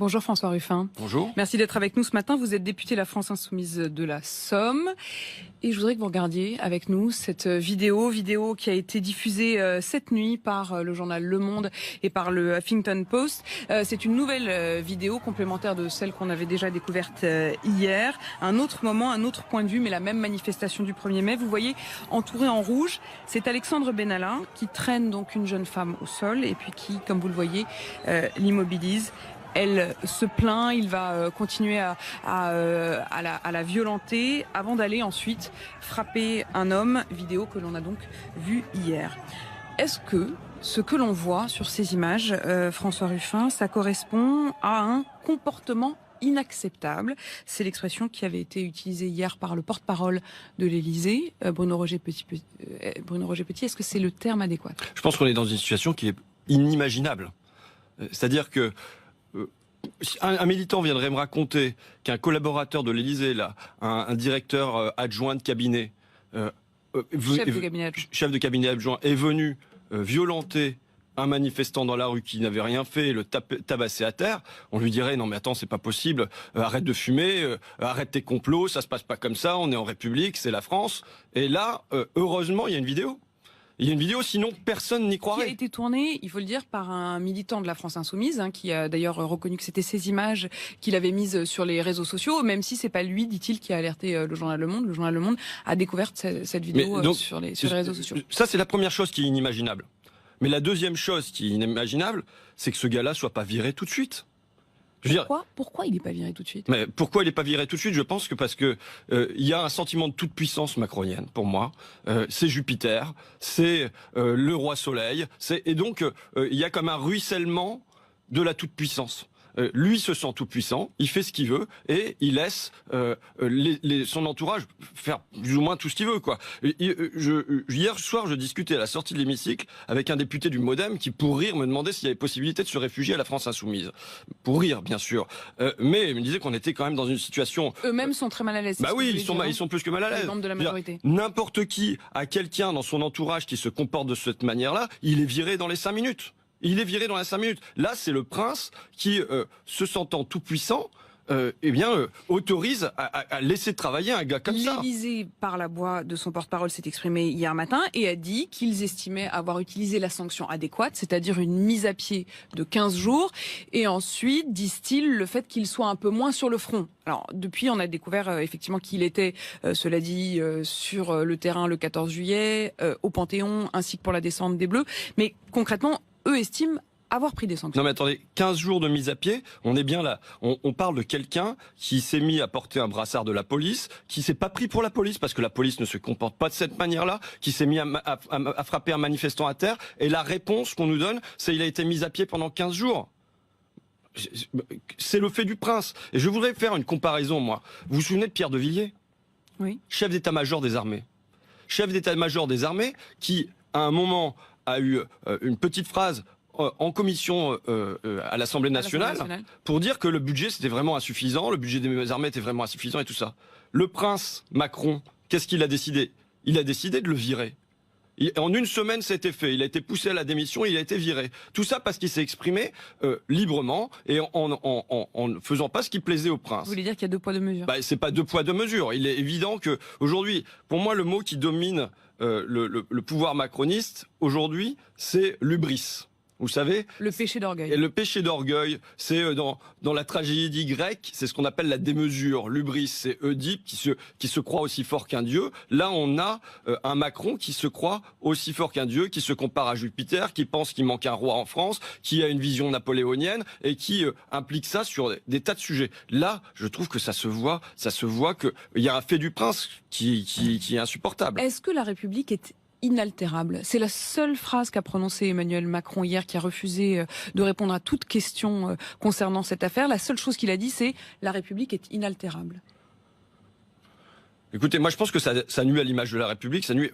Bonjour François Ruffin. Bonjour. Merci d'être avec nous ce matin. Vous êtes député La France Insoumise de la Somme. Et je voudrais que vous regardiez avec nous cette vidéo qui a été diffusée cette nuit par le journal Le Monde et par le Huffington Post. C'est une nouvelle vidéo complémentaire de celle qu'on avait déjà découverte hier. Un autre moment, un autre point de vue, mais la même manifestation du 1er mai. Vous voyez, entouré en rouge, c'est Alexandre Benalla qui traîne donc une jeune femme au sol et puis qui, comme vous le voyez, l'immobilise. Elle se plaint, il va continuer à la violenter avant d'aller ensuite frapper un homme, vidéo que l'on a donc vue hier. Est-ce que ce que l'on voit sur ces images, François Ruffin, ça correspond à un comportement inacceptable? C'est l'expression qui avait été utilisée hier par le porte-parole de l'Élysée, Bruno Roger Petit. Est-ce que c'est le terme adéquat? Je pense qu'on est dans une situation qui est inimaginable. C'est-à-dire que un militant viendrait me raconter qu'un collaborateur de l'Élysée, là, un directeur adjoint de cabinet, chef de cabinet adjoint, est venu violenter un manifestant dans la rue qui n'avait rien fait et le tabasser à terre, on lui dirait non mais attends, c'est pas possible, arrête de fumer, arrête tes complots, ça se passe pas comme ça, on est en République, c'est la France. Et là, heureusement, il y a une vidéo. Il y a une vidéo, sinon personne n'y croirait. Qui a été tournée, il faut le dire, par un militant de la France Insoumise, qui a d'ailleurs reconnu que c'était ces images qu'il avait mises sur les réseaux sociaux, même si c'est pas lui, dit-il, qui a alerté le journal Le Monde. Le journal Le Monde a découvert cette vidéo donc, sur les réseaux sociaux. Ça, c'est la première chose qui est inimaginable. Mais la deuxième chose qui est inimaginable, c'est que ce gars-là soit pas viré tout de suite. Pourquoi il n'est pas viré tout de suite? Mais pourquoi il n'est pas viré tout de suite? Je pense que parce que il y a un sentiment de toute puissance macronienne pour moi. C'est Jupiter, c'est le roi Soleil, et donc il y a comme un ruissellement de la toute puissance. Lui se sent tout puissant, il fait ce qu'il veut et il laisse son entourage faire plus ou moins tout ce qu'il veut, quoi. Hier soir, je discutais à la sortie de l'hémicycle avec un député du MoDem qui, pour rire, me demandait s'il y avait possibilité de se réfugier à la France Insoumise. Pour rire, bien sûr. Mais il me disait qu'on était quand même dans une situation... Eux-mêmes sont très mal à l'aise. Bah oui, ils sont plus que mal à l'aise. Les membres de la majorité. N'importe qui a quelqu'un dans son entourage qui se comporte de cette manière-là, il est viré dans les 5 minutes. Il est viré dans les 5 minutes. Là, c'est le prince qui, se sentant tout puissant, autorise à laisser travailler un gars comme ça. L'Élysée, par la voix de son porte-parole, s'est exprimé hier matin et a dit qu'ils estimaient avoir utilisé la sanction adéquate, c'est-à-dire une mise à pied de 15 jours. Et ensuite, disent-ils, le fait qu'il soit un peu moins sur le front. Alors, depuis, on a découvert effectivement qu'il était, cela dit, sur le terrain le 14 juillet, au Panthéon, ainsi que pour la descente des Bleus. Mais concrètement, eux estiment avoir pris des sanctions. Non mais attendez, 15 jours de mise à pied, on est bien là. On parle de quelqu'un qui s'est mis à porter un brassard de la police, qui s'est pas pris pour la police parce que la police ne se comporte pas de cette manière-là, qui s'est mis à frapper un manifestant à terre. Et la réponse qu'on nous donne, c'est qu'il a été mis à pied pendant 15 jours. C'est le fait du prince. Et je voudrais faire une comparaison, moi. Vous vous souvenez de Pierre de Villiers? Oui. Chef d'état-major des armées. Chef d'état-major des armées qui, à un moment, a eu une petite phrase en commission à l'Assemblée nationale pour dire que le budget c'était vraiment insuffisant, le budget des armées était vraiment insuffisant et tout ça. Le prince Macron, qu'est-ce qu'il a décidé? Il a décidé de le virer. En une semaine, c'était fait. Il a été poussé à la démission, il a été viré. Tout ça parce qu'il s'est exprimé librement et en ne faisant pas ce qui plaisait au prince. Vous voulez dire qu'il y a 2 poids 2 mesures? C'est pas 2 poids 2 mesures. Il est évident que aujourd'hui, pour moi, le mot qui domine le pouvoir macroniste aujourd'hui, c'est l'hubris. Vous savez, le péché d'orgueil. Et le péché d'orgueil, c'est dans la tragédie grecque, c'est ce qu'on appelle la démesure. L'hubris, c'est Oedipe qui se croit aussi fort qu'un dieu. Là, on a un Macron qui se croit aussi fort qu'un dieu, qui se compare à Jupiter, qui pense qu'il manque un roi en France, qui a une vision napoléonienne et qui implique ça sur des tas de sujets. Là, je trouve que ça se voit qu'il y a un fait du prince qui est insupportable. Est-ce que la République est inaltérable? C'est la seule phrase qu'a prononcée Emmanuel Macron hier, qui a refusé de répondre à toute question concernant cette affaire. La seule chose qu'il a dit, c'est « la République est inaltérable ». Écoutez, moi je pense que ça nuit à l'image de la République. Ça nuit.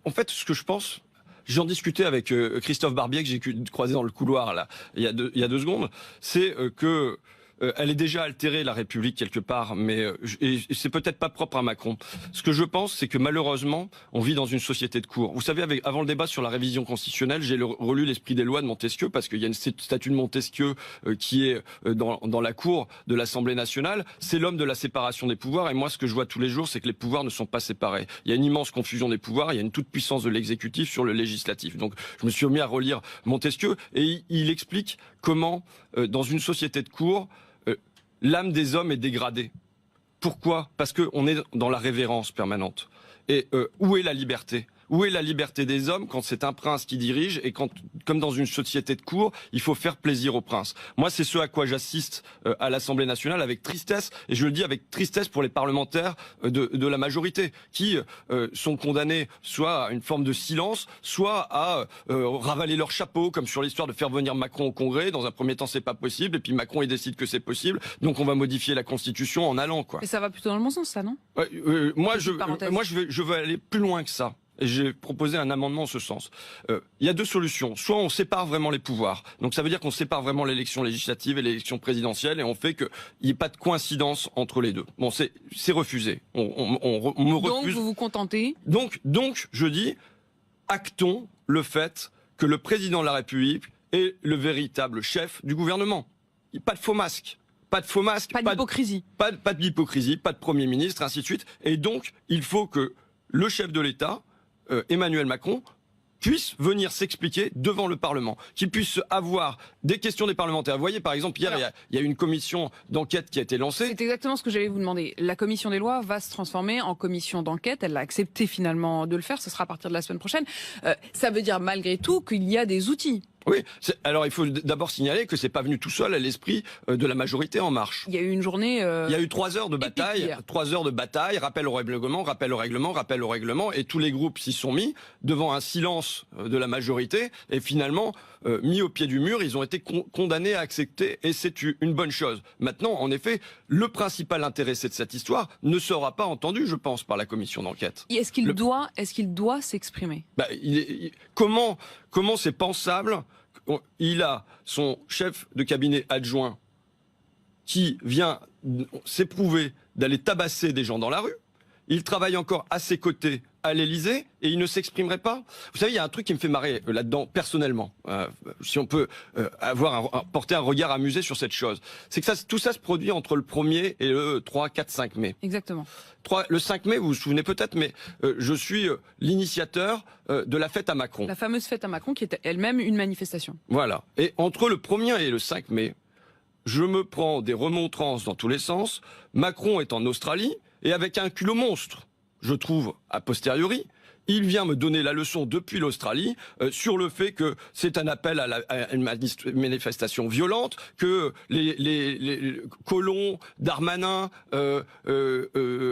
En fait, ce que je pense, j'en discutais avec Christophe Barbier, que j'ai croisé dans le couloir là, il y a deux secondes, c'est que elle est déjà altérée, la République, quelque part, mais et c'est peut-être pas propre à Macron. Ce que je pense, c'est que malheureusement, on vit dans une société de cours. Vous savez, avant le débat sur la révision constitutionnelle, j'ai relu l'esprit des lois de Montesquieu, parce qu'il y a une statue de Montesquieu qui est dans la cour de l'Assemblée nationale. C'est l'homme de la séparation des pouvoirs, et moi, ce que je vois tous les jours, c'est que les pouvoirs ne sont pas séparés. Il y a une immense confusion des pouvoirs, il y a une toute-puissance de l'exécutif sur le législatif. Donc, je me suis remis à relire Montesquieu, et il explique comment, dans une société de cours, l'âme des hommes est dégradée. Pourquoi ? Parce qu'on est dans la révérence permanente. Et où est la liberté ? Où est la liberté des hommes quand c'est un prince qui dirige et quand, comme dans une société de cour, il faut faire plaisir au prince? Moi, c'est ce à quoi j'assiste à l'Assemblée nationale avec tristesse, et je le dis avec tristesse pour les parlementaires de la majorité, qui sont condamnés soit à une forme de silence, soit à ravaler leur chapeau, comme sur l'histoire de faire venir Macron au Congrès. Dans un premier temps, c'est pas possible, et puis Macron, il décide que c'est possible, donc on va modifier la Constitution en allant, quoi. Et ça va plutôt dans le bon sens, ça, non? Moi, je veux aller plus loin que ça. Et j'ai proposé un amendement en ce sens. Il y a deux solutions. Soit on sépare vraiment les pouvoirs. Donc ça veut dire qu'on sépare vraiment l'élection législative et l'élection présidentielle, et on fait qu'il n'y ait pas de coïncidence entre les deux. Bon, c'est refusé. On me refuse. Donc vous vous contentez? Donc, je dis, actons le fait que le président de la République est le véritable chef du gouvernement. Pas de faux masques. Pas de faux masques. Pas d'hypocrisie. Pas d'hypocrisie, pas de Premier ministre, ainsi de suite. Et donc, il faut que le chef de l'État, Emmanuel Macron, puisse venir s'expliquer devant le Parlement, qu'il puisse avoir des questions des parlementaires. Vous voyez, par exemple, hier, il y a une commission d'enquête qui a été lancée. C'est exactement ce que j'allais vous demander. La commission des lois va se transformer en commission d'enquête. Elle a accepté finalement de le faire. Ce sera à partir de la semaine prochaine. Ça veut dire malgré tout qu'il y a des outils. Oui, alors il faut d'abord signaler que c'est pas venu tout seul à l'esprit de la majorité En Marche. Il y a eu une journée. Il y a eu 3 heures de bataille, 3 heures de bataille, rappel au règlement, rappel au règlement, rappel au règlement, et tous les groupes s'y sont mis devant un silence de la majorité, et finalement mis au pied du mur, ils ont été condamnés à accepter, et c'est une bonne chose. Maintenant, en effet, le principal intéressé de cette histoire ne sera pas entendu, je pense, par la commission d'enquête. Est-ce qu'il doit s'exprimer? Comment c'est pensable? Il a son chef de cabinet adjoint qui vient s'éprouver d'aller tabasser des gens dans la rue. Il travaille encore à ses côtés à l'Élysée et il ne s'exprimerait pas. Vous savez, il y a un truc qui me fait marrer là-dedans personnellement, si on peut porter un regard amusé sur cette chose. C'est que tout ça se produit entre le 1er et le 3, 4, 5 mai. Exactement. Le 5 mai, vous vous souvenez peut-être, mais je suis l'initiateur de la fête à Macron. La fameuse fête à Macron qui était elle-même une manifestation. Voilà. Et entre le 1er et le 5 mai, je me prends des remontrances dans tous les sens. Macron est en Australie et avec un culot monstre, je trouve, a posteriori. Il vient me donner la leçon depuis l'Australie sur le fait que c'est un appel à une manifestation violente, que les Collomb, Darmanin,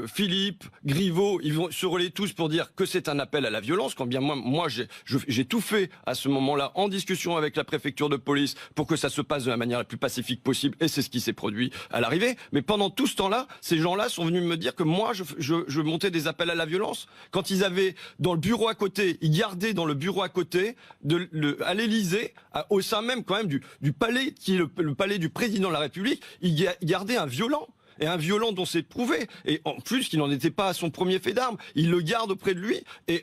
Philippe, Griveaux, ils vont se relayer tous pour dire que c'est un appel à la violence, quand bien moi j'ai tout fait à ce moment-là en discussion avec la préfecture de police pour que ça se passe de la manière la plus pacifique possible, et c'est ce qui s'est produit à l'arrivée. Mais pendant tout ce temps-là, ces gens-là sont venus me dire que moi je montais des appels à la violence. Quand ils avaient dans le bureau à côté, ils gardaient dans le bureau à côté, à l'Élysée, au sein même quand même du palais, qui est le palais du président de la République, ils gardaient un violent. Et un violent dont c'est prouvé. Et en plus, qu'il n'en était pas à son premier fait d'armes. Il le garde auprès de lui. Et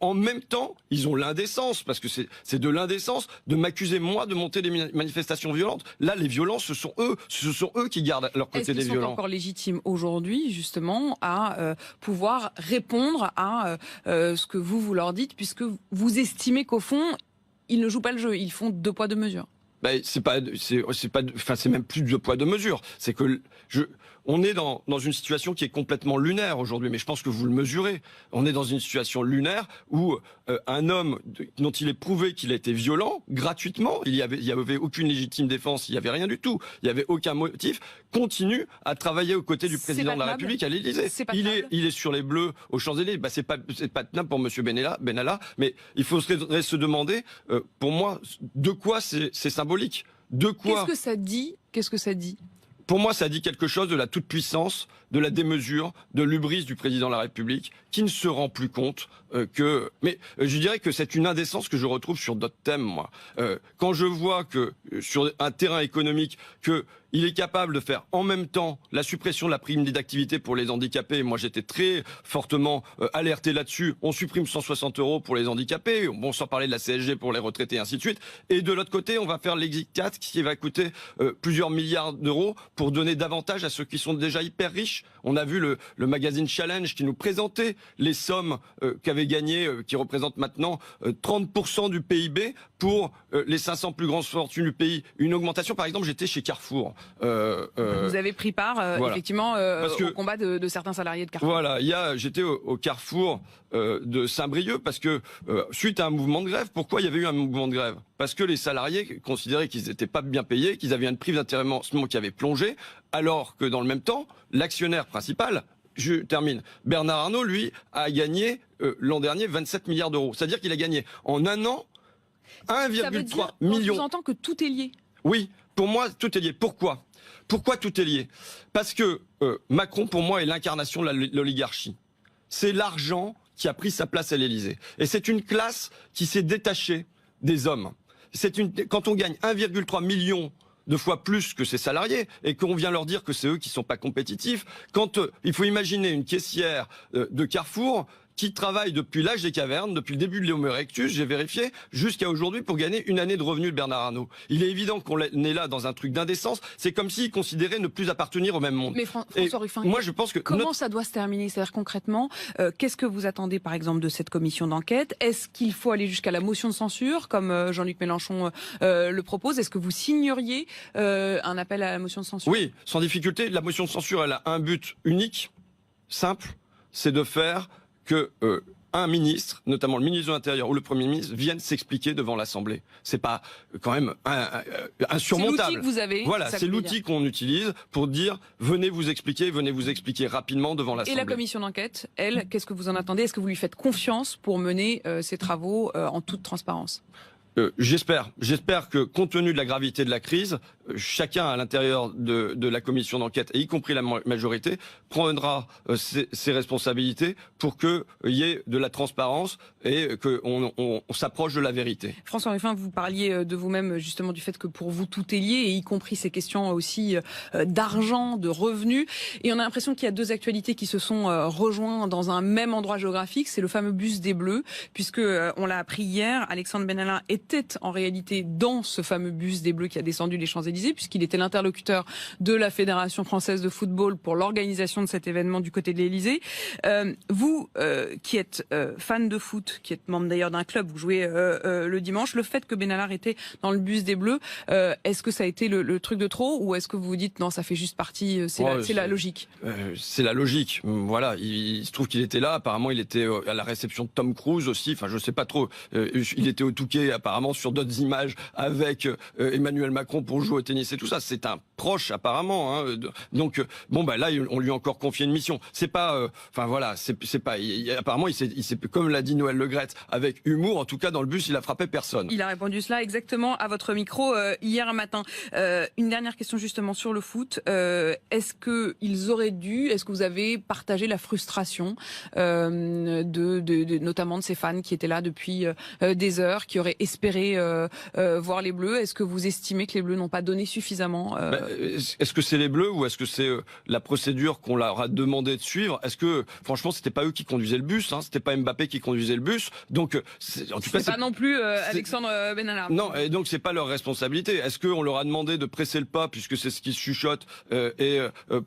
en même temps, ils ont l'indécence, parce que c'est de l'indécence, de m'accuser, moi, de monter des manifestations violentes. Là, les violents, ce sont eux qui gardent à leur côté des violents. Est-ce qu'ils sont encore légitimes aujourd'hui, justement, à pouvoir répondre à ce que vous leur dites, puisque vous estimez qu'au fond, ils ne jouent pas le jeu, ils font 2 poids 2 mesures? C'est même plus 2 poids 2 mesures. C'est que on est dans une situation qui est complètement lunaire aujourd'hui, mais je pense que vous le mesurez. On est dans une situation lunaire où un homme dont il est prouvé qu'il a été violent, gratuitement, il y avait aucune légitime défense, il n'y avait rien du tout, il n'y avait aucun motif, continue à travailler aux côtés du président de la République à l'Élysée. Il est sur les Bleus aux Champs-Élysées. C'est pas tenable pour Monsieur Benalla, mais il faudrait se demander, pour moi, de quoi c'est symbolique. De quoi? Qu'est-ce que ça dit? Pour moi, ça dit quelque chose de la toute-puissance, de la démesure, de l'hubris du président de la République, qui ne se rend plus compte que... Mais je dirais que c'est une indécence que je retrouve sur d'autres thèmes, moi. Quand je vois que, sur un terrain économique, que il est capable de faire en même temps la suppression de la prime d'activité pour les handicapés. Moi, j'étais très fortement alerté là-dessus. On supprime 160 € pour les handicapés, bon, sans parler de la CSG pour les retraités, ainsi de suite. Et de l'autre côté, on va faire l'Exit 4 qui va coûter plusieurs milliards d'euros pour donner davantage à ceux qui sont déjà hyper riches. On a vu le magazine Challenge qui nous présentait les sommes qu'avaient gagnées, qui représentent maintenant 30% du PIB pour les 500 plus grandes fortunes du pays. Une augmentation, par exemple, j'étais chez Carrefour. Vous avez pris part, voilà. Effectivement, au combat de certains salariés de Carrefour. Voilà, j'étais au Carrefour de Saint-Brieuc parce que suite à un mouvement de grève, pourquoi il y avait eu un mouvement de grève? Parce que les salariés considéraient qu'ils n'étaient pas bien payés, qu'ils avaient une prime d'intéressement qui avait plongé, alors que dans le même temps, l'actionnaire principal, je termine, Bernard Arnault, lui, a gagné l'an dernier 27 milliards d'euros. C'est-à-dire qu'il a gagné en un an 1,3 million. On entend que tout est lié. Oui, pour moi, tout est lié. Pourquoi tout est lié? Parce que Macron, pour moi, est l'incarnation de l'oligarchie. C'est l'argent qui a pris sa place à l'Élysée. Et c'est une classe qui s'est détachée des hommes. Quand on gagne 1,3 million de fois plus que ses salariés et qu'on vient leur dire que c'est eux qui sont pas compétitifs, quand il faut imaginer une caissière de Carrefour qui travaille depuis l'âge des cavernes, depuis le début de l'Homo erectus, j'ai vérifié, jusqu'à aujourd'hui pour gagner une année de revenus de Bernard Arnault. Il est évident qu'on est là dans un truc d'indécence. C'est comme s'il considérait ne plus appartenir au même monde. Mais François Ruffin, moi, je pense que comment ça doit se terminer? C'est-à-dire concrètement, qu'est-ce que vous attendez par exemple de cette commission d'enquête? Est-ce qu'il faut aller jusqu'à la motion de censure, comme Jean-Luc Mélenchon le propose? Est-ce que vous signeriez un appel à la motion de censure? Oui, sans difficulté. La motion de censure, elle a un but unique, simple, c'est de faire que un ministre, notamment le ministre de l'Intérieur ou le Premier ministre, viennent s'expliquer devant l'Assemblée. C'est pas quand même insurmontable. C'est l'outil que vous avez. Voilà, c'est l'outil qu'on utilise pour dire venez vous expliquer rapidement devant l'Assemblée. Et la commission d'enquête, elle, qu'est-ce que vous en attendez? Est-ce que vous lui faites confiance pour mener ces travaux en toute transparence? J'espère que, compte tenu de la gravité de la crise, chacun à l'intérieur de la commission d'enquête, et y compris la majorité, prendra ses responsabilités pour qu'il y ait de la transparence et qu'on s'approche de la vérité. François Ruffin, vous parliez de vous-même justement du fait que pour vous tout est lié, et y compris ces questions aussi d'argent, de revenus. Et on a l'impression qu'il y a deux actualités qui se sont rejointes dans un même endroit géographique. C'est le fameux bus des Bleus, puisque on l'a appris hier, Alexandre Benalla était en réalité dans ce fameux bus des Bleus qui a descendu les Champs-Élysées, puisqu'il était l'interlocuteur de la Fédération française de football pour l'organisation de cet événement du côté de l'Élysée. Vous, qui êtes fan de foot, qui êtes membre d'ailleurs d'un club, vous jouez le dimanche, le fait que Benalla était dans le bus des Bleus, est-ce que ça a été le truc de trop, ou est-ce que vous vous dites non, ça fait juste partie, c'est la logique? C'est la logique. Voilà, il se trouve qu'il était là. Apparemment, il était à la réception de Tom Cruise aussi. Enfin, je sais pas trop. Il était au Touquet apparemment sur d'autres images avec Emmanuel Macron pour jouer au tennis et tout ça. C'est un proche apparemment. Hein. Donc bon bah là on lui a encore confié une mission. C'est pas, enfin voilà, c'est pas. Apparemment il s'est comme l'a dit Noël Le Graët avec humour. En tout cas dans le bus il a frappé personne. Il a répondu cela exactement à votre micro hier matin. Une dernière question justement sur le foot. Est-ce que ils auraient dû, est-ce que vous avez partagé la frustration notamment de ces fans qui étaient là depuis des heures, qui auraient espéré voir les Bleus? Est-ce que vous estimez que les Bleus n'ont pas donné suffisamment Est-ce que c'est les Bleus ou est-ce que c'est la procédure qu'on leur a demandé de suivre? Est-ce que franchement c'était pas eux qui conduisaient le bus, hein, c'était pas Mbappé qui conduisait le bus, donc en tout cas c'est pas non plus Alexandre Benalla. Non, et donc c'est pas leur responsabilité. Est-ce qu'on leur a demandé de presser le pas puisque c'est ce qu'ils chuchotent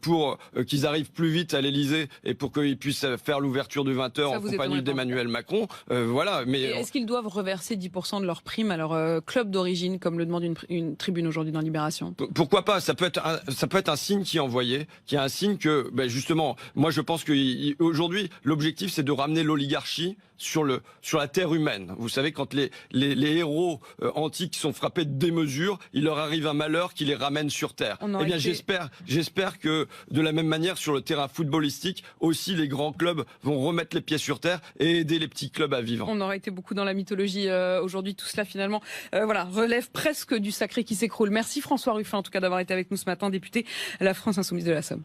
pour qu'ils arrivent plus vite à l'Élysée et pour qu'ils puissent faire l'ouverture de 20h en compagnie d'Emmanuel Macron? Voilà. Mais est-ce qu'ils doivent reverser 10% de leur prime à leur club d'origine, comme le demande une tribune aujourd'hui dans Libération? Pourquoi pas? Ça peut être un signe qui est envoyé, qui est un signe que, justement, moi je pense qu'aujourd'hui l'objectif c'est de ramener l'oligarchie sur la terre humaine. Vous savez, quand les héros antiques sont frappés de démesure, il leur arrive un malheur qui les ramène sur terre. Eh bien, j'espère que de la même manière sur le terrain footballistique aussi les grands clubs vont remettre les pieds sur terre et aider les petits clubs à vivre. On aurait été beaucoup dans la mythologie aujourd'hui. Tout cela finalement, relève presque du sacré qui s'écroule. Merci François Ruffin en tout cas d'avoir été avec nous ce matin, député à la France Insoumise de la Somme.